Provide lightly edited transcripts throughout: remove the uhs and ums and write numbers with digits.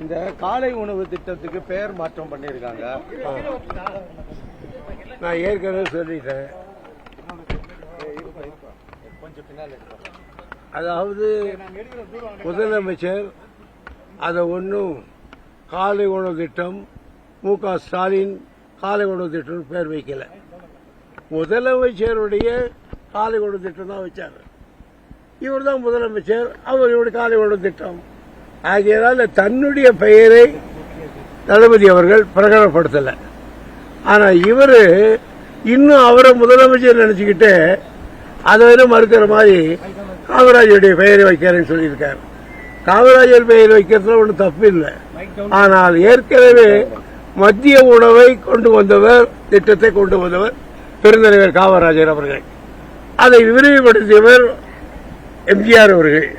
இந்த காலை உணவு திட்டத்துக்கு பெயர் மாற்றம் பண்ணியிருக்காங்க. நான் ஏற்கனவே சொல்லிட்டேன். அதாவது முதலமைச்சர் அதை ஒன்றும் காலை உணவு திட்டம் மு.க. ஸ்டாலின் காலை உணவு திட்டம் பேர் வைக்கல. முதலமைச்சருடைய காலை உணவு திட்டம் தான் வச்சார். இவர் தான் முதலமைச்சர், அவருடைய காலை உணவு திட்டம். ஆகையால் தன்னுடைய பெயரை தளபதி அவர்கள் பிரகடனப்படுத்தல. ஆனா இவரு இன்னும் அவரை முதலமைச்சர் நினைச்சுக்கிட்டு அதை மறுக்கிற மாதிரி காமராஜருடைய பெயரை வைக்கிறேன்னு சொல்லியிருக்காரு. காமராஜர் பெயர் வைக்கிறதுல ஒன்றும் தப்பு இல்லை. ஆனால் ஏற்கனவே மத்திய உணவை கொண்டு வந்தவர், திட்டத்தை கொண்டு வந்தவர் பெருந்தலைவர் காமராஜர் அவர்கள். அதை விரிவுபடுத்தியவர் எம்ஜிஆர் அவர்கள்.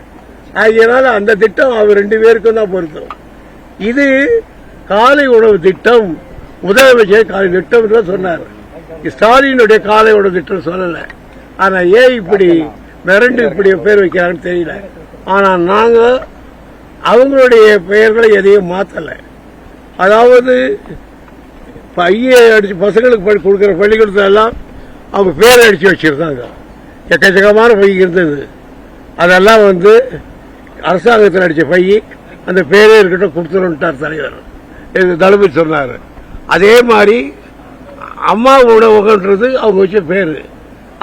ஆகையினால அந்த திட்டம் அவர் 2 பேருக்கும் தான் பொருத்தம். இது காலை உணவு திட்டம் முதலமைச்சர் காலை திட்டம் தான் சொன்னார். ஸ்டாலினுடைய காலை உணவு திட்டம் சொல்லல. ஆனா ஏன் இப்படி மிரண்டு இப்படி பேர் வைக்கிறாங்கன்னு தெரியல. ஆனா நாங்க அவங்களுடைய பெயர்களை எதையும் மாத்தல. அதாவது பைய அடிச்சு பசங்களுக்கு கொடுக்கிற பள்ளிக்கூடத்துல எல்லாம் அவங்க பேரை அடிச்சு வச்சிருந்தாங்க. எக்கச்சக்கமான பை இருந்தது. அதெல்லாம் அரசாங்கத்தில் அடிச்ச பை, அந்த பேரே இருக்கட்டும் கொடுத்துருட்டார் தலைவர் தளபதி சொன்னார். அதே மாதிரி அம்மா உணவகன்றது அவங்க வச்ச பேரு,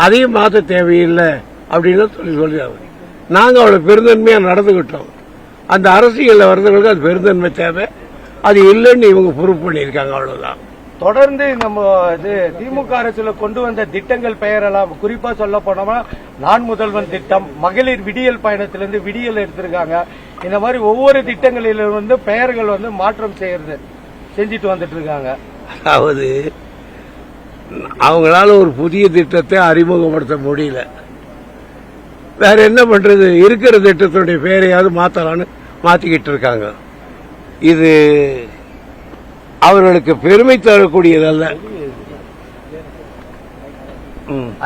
அதையும் மாற்ற தேவையில்லை அப்படின்னு சொல்லிடுறாங்க. நாங்கள் அவ்வளவு பெருந்தன்மையா நடந்துகிட்டோம். அந்த அரசியலில் வர்றவங்களுக்கு அது பெருந்தன்மை தேவை, அது இல்லைன்னு இவங்க ப்ரூவ் பண்ணியிருக்காங்க. அவ்வளவுதான். தொடர்ந்து நம்ம திமுக அரசுல கொண்டு வந்த திட்டங்கள் பெயரெல்லாம் குறிப்பா சொல்ல போனோம்னா நான் முதல்வன் திட்டம், மகளிர் விடியல் பயணத்திலிருந்து விடியல் எடுத்திருக்காங்க. இந்த மாதிரி ஒவ்வொரு திட்டங்களிலும் பெயர்கள் மாற்றம் செஞ்சுட்டு வந்துட்டு இருக்காங்க. அதாவது அவங்களால ஒரு புதிய திட்டத்தை அறிமுகப்படுத்த முடியல. வேற என்ன பண்றது? இருக்கிற திட்டத்தினுடைய பெயரையாவது மாத்தலான்னு மாத்திக்கிட்டு இருக்காங்க. இது அவர்களுக்கு பெருமை தரக்கூடியதல்ல.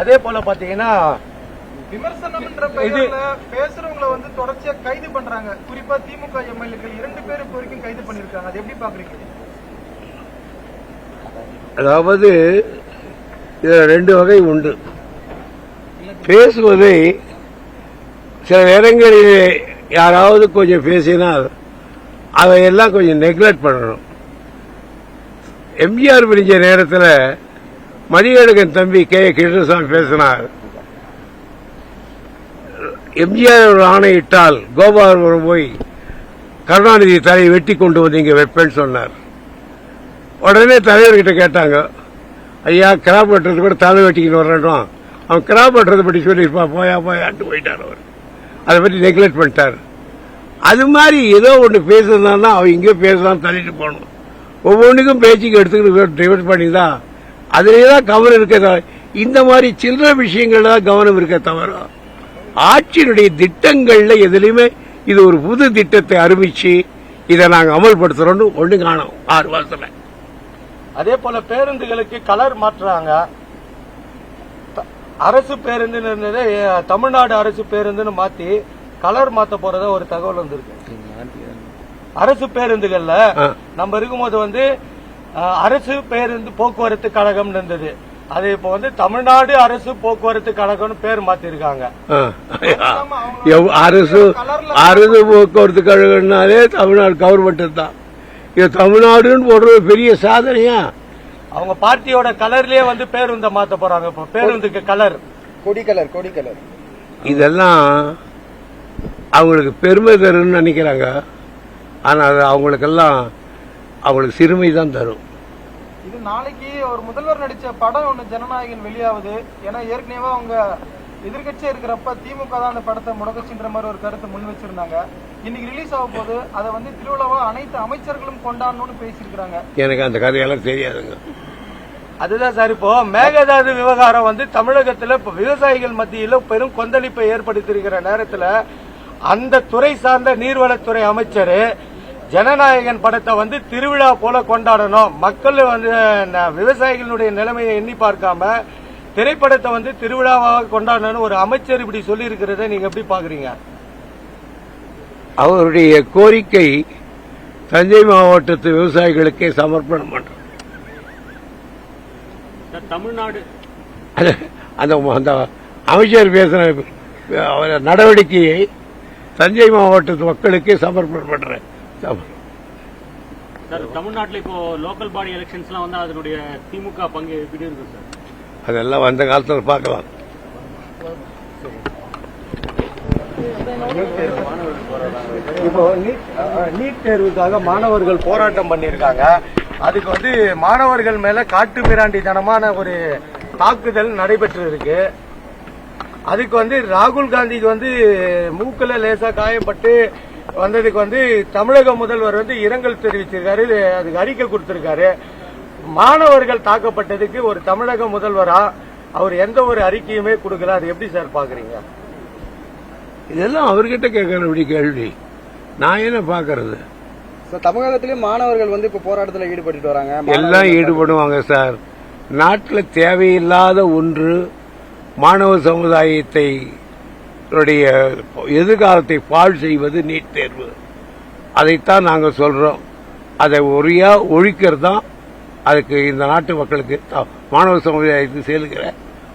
அதே போல பாத்தீங்கன்னா விமர்சனம் என்ற பெயர்ல பேசுறவங்களை தொடர்ச்சியா கைது பண்றாங்க. குறிப்பா திமுக எம்எல்ஏக்கள் 2 பேர் இப்போ வரைக்கும் கைது பண்ணிருக்காங்க. அது எப்படி பாக்குறீங்க? அதாவது இதுல 2 வகை உண்டு. பேசுவதை சில நேரங்களில் யாராவது கொஞ்சம் பேசினால் அதையெல்லாம் கொஞ்சம் நெக்லெக்ட் பண்ணணும். எம்ஜிஆர் பிரிஞ்ச நேரத்தில் மதியழகன் தம்பி கே. கிருஷ்ணசாமி பேசினார். எம்ஜிஆர் ஆணையிட்டால் கோபாலபுரம் போய் கருணாநிதி தலையை வெட்டி கொண்டு வந்து இங்க வைப்பேன்னு சொன்னார். உடனே தலைவர்கிட்ட கேட்டாங்க, ஐயா கிராப் வெட்டுறது கூட தலை வெட்டிக்கிட்டு வரணும், அவன் கிராப் வெட்டுறதை பற்றி சொல்லியிருப்பான், போயாட்டு போயிட்டார். அவர் அதை பற்றி நெக்லெக்ட் பண்ணிட்டார். அது மாதிரி ஏதோ ஒன்று பேசுறதுனா அவன் இங்கே பேசலாம் தள்ளிட்டு போகணும். ஒவ்வொன்றுக்கும் பேச்சுக்கு எடுத்துக்கிட்டு டிவைட் பண்ணிதான் அதுலேதான் கவனம் இருக்க. இந்த மாதிரி சில்லற விஷயங்கள்ல தான் கவனம் இருக்க தவிர ஆட்சியினுடைய திட்டங்கள்ல எதுலையுமே இது ஒரு புது திட்டத்தை அறிவிச்சு இதை நாங்கள் அமல்படுத்துறோம்னு ஒண்ணு காணும் 6 வருஷத்துல. அதே போல பேருந்துகளுக்கு கலர் மாற்றுறாங்க. அரசு பேருந்து இருந்தது தமிழ்நாடு அரசு பேருந்துன்னு மாத்தி கலர் மாத்த போறதா ஒரு தகவல் வந்திருக்கு. அரசு பேருந்துகள்ல நம்ம இருக்கும்போது அரசு பேருந்து போக்குவரத்து கழகம் இருந்தது. அது இப்ப தமிழ்நாடு அரசு போக்குவரத்து கழகம்னு பேர் மாத்திருக்காங்க. அரசு போக்குவரத்து கழகம்னாலே தமிழ்நாடு கவர்மெண்ட் தான். இது தமிழ்நாடுன்னு போடுறது பெரிய சாதனையா? அவங்க பார்ட்டியோட கலர்லயே பேருந்த மாத்த போறாங்க. இப்ப பேருந்துக்கு கலர் கொடி கலர். இதெல்லாம் அவங்களுக்கு பெருமை தரும்னு நினைக்கிறாங்க. ஆனா அது அவங்களுக்கு சிறுமை தான் தரும். இது நாளைக்கு ஒரு முதல்வர் நடிச்ச படம் ஒண்ணு ஜனநாயகன் வெளியாகுது. ஏன்னா ஏற்கனவே அவங்க எதிர்கட்சியா இருக்கிறப்ப திமுக தான் அந்த படத்தை முடக்கச்சுன்ற மாதிரி ஒரு கருத்தை முன் வச்சிருந்தாங்க. இன்னைக்கு ரிலீஸ் ஆக போது அதை திருவிழாவா அனைத்து அமைச்சர்களும் கொண்டாடணும்னு பேசியிருக்காங்க. எனக்கு அந்த கதையெல்லாம் தெரியாதுங்க. அதுதான் சார். இப்போ மேகதாது விவகாரம் தமிழகத்துல விவசாயிகள் மத்தியில பெரும் கொந்தளிப்பை ஏற்படுத்தியிருக்கிற நேரத்துல அந்த துறை சார்ந்த நீர்வளத்துறை அமைச்சர் ஜனநாயகன் படத்தை திருவிழா போல கொண்டாடணும், மக்கள் விவசாயிகளுடைய நிலைமையை எண்ணி பார்க்காம திரைப்படத்தை திருவிழாவாக கொண்டாடணும் ஒரு அமைச்சர் இப்படி சொல்லி இருக்கிறத நீங்க எப்படி பாக்குறீங்க? அவருடைய கோரிக்கை தஞ்சை மாவட்டத்து விவசாயிகளுக்கே சமர்ப்பணம் பண்றோம். தமிழ்நாடு அந்த அமைச்சர் பேசின நடவடிக்கையை தஞ்சை மாவட்டத்து மக்களுக்கே சமர்ப்பணம் பண்றேன். சார், தமிழ்நாட்டில் இப்போ லோக்கல் பாடி எலெக்ஷன்ஸ்லாம் வந்து அதனுடைய திமுக பங்கு எப்படி இருக்கு சார்? அதெல்லாம் வந்த காலத்தில் பார்க்கலாம். இப்போ நீட் தேர்வுக்காக மாணவர்கள் போராட்டம் பண்ணியிருக்காங்க. அதுக்கு வந்து மாணவர்கள் மேல காட்டு மிராண்டித்தனமான ஒரு தாக்குதல் நடைபெற்று இருக்கு. அதுக்கு வந்து ராகுல் காந்திக்கு வந்து மூக்குல லேசா காயப்பட்டு வந்ததுக்கு வந்து தமிழக முதல்வர் வந்து இரங்கல் தெரிவிச்சிருக்காரு, அதுக்கு அறிக்கை கொடுத்திருக்காரு. மாணவர்கள் தாக்கப்பட்டதுக்கு ஒரு தமிழக முதல்வரா அவர் எந்த ஒரு அறிக்கையுமே கொடுக்கல. அது எப்படி சார் பாக்குறீங்க? இதெல்லாம் அவர்கிட்ட கேட்க வேண்டிய கேள்வி, நான் என்ன பாக்குறது? தமிழகத்திலேயும் மாணவர்கள் வந்து இப்ப போராட்டத்தில் ஈடுபட்டு வராங்க. எல்லாம் ஈடுபடுவாங்க சார். நாட்டில் தேவையில்லாத ஒன்று மாணவ சமுதாயத்தை எதிர்காலத்தை பாழ் செய்வது நீட் தேர்வு. அதைத்தான் நாங்கள் சொல்றோம். அதை ஒரியா ஒழிக்கிறது தான் அதுக்கு இந்த நாட்டு மக்களுக்கு மாணவ சமுதாயத்துக்கு செலுகிற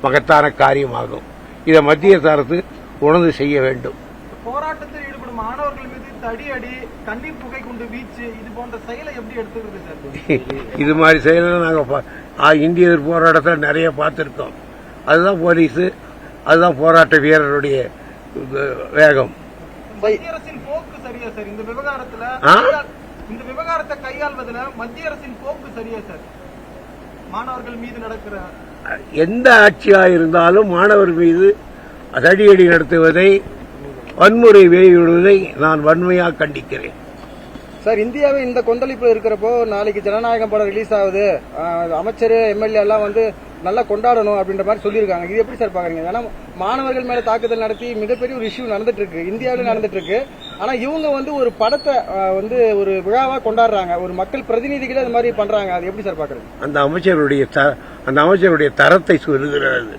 மகத்தான காரியமாகும். இதை மத்திய அரசு உணர்ந்து செய்ய வேண்டும். போராட்டத்தில் ஈடுபடும் மாணவர்கள் மீது தடியடி, கண்ணீர் புகை கொண்டு வீச்சு, இது போன்ற செயலை எப்படி எடுத்துக்கிறது சார்? இது மாதிரி செயலை நாங்கள் இந்திய எதிர்ப்பு போராட்டத்தில் நிறைய பார்த்திருக்கோம். அதுதான் போலீஸ், அதுதான் போராட்ட வீரருடைய வேகம். மத்திய அரசின் போக்கு சரியா சார்? இந்த விவகாரத்தை கையாள்வதில் மத்திய அரசின் போக்கு சரியா சார்? மாணவர்கள் மீது நடக்கிற எந்த ஆட்சியா இருந்தாலும் மாணவர் மீது தடியடி நடத்துவதை, வன்முறை வெளியிடுவதை நான் வன்மையாக கண்டிக்கிறேன். சார், இந்தியாவே இந்த கொந்தளிப்பு இருக்கிறப்போ நாளைக்கு ஜனநாயகம் படம் ரிலீஸ் ஆகுது, அமைச்சர் எம்எல்ஏ எல்லாம் வந்து நல்லா கொண்டாடணும் அப்படின்ற மாதிரி சொல்லியிருக்காங்க. இது எப்படி சார் பாக்குறீங்க? ஏன்னா மாணவர்கள் மேல தாக்குதல் நடத்தி மிகப்பெரிய ஒரு இஷ்யூ நடந்துட்டு இருக்கு, இந்தியாவில நடந்துட்டு இருக்கு. ஆனா இவங்க வந்து ஒரு படத்தை வந்து ஒரு விழாவா கொண்டாடுறாங்க, ஒரு மக்கள் பிரதிநிதிகளே அது மாதிரி பண்றாங்க. அது எப்படி சார் பாக்குறது? அந்த அமைச்சருடைய தரத்தை சொல்லுகிறது.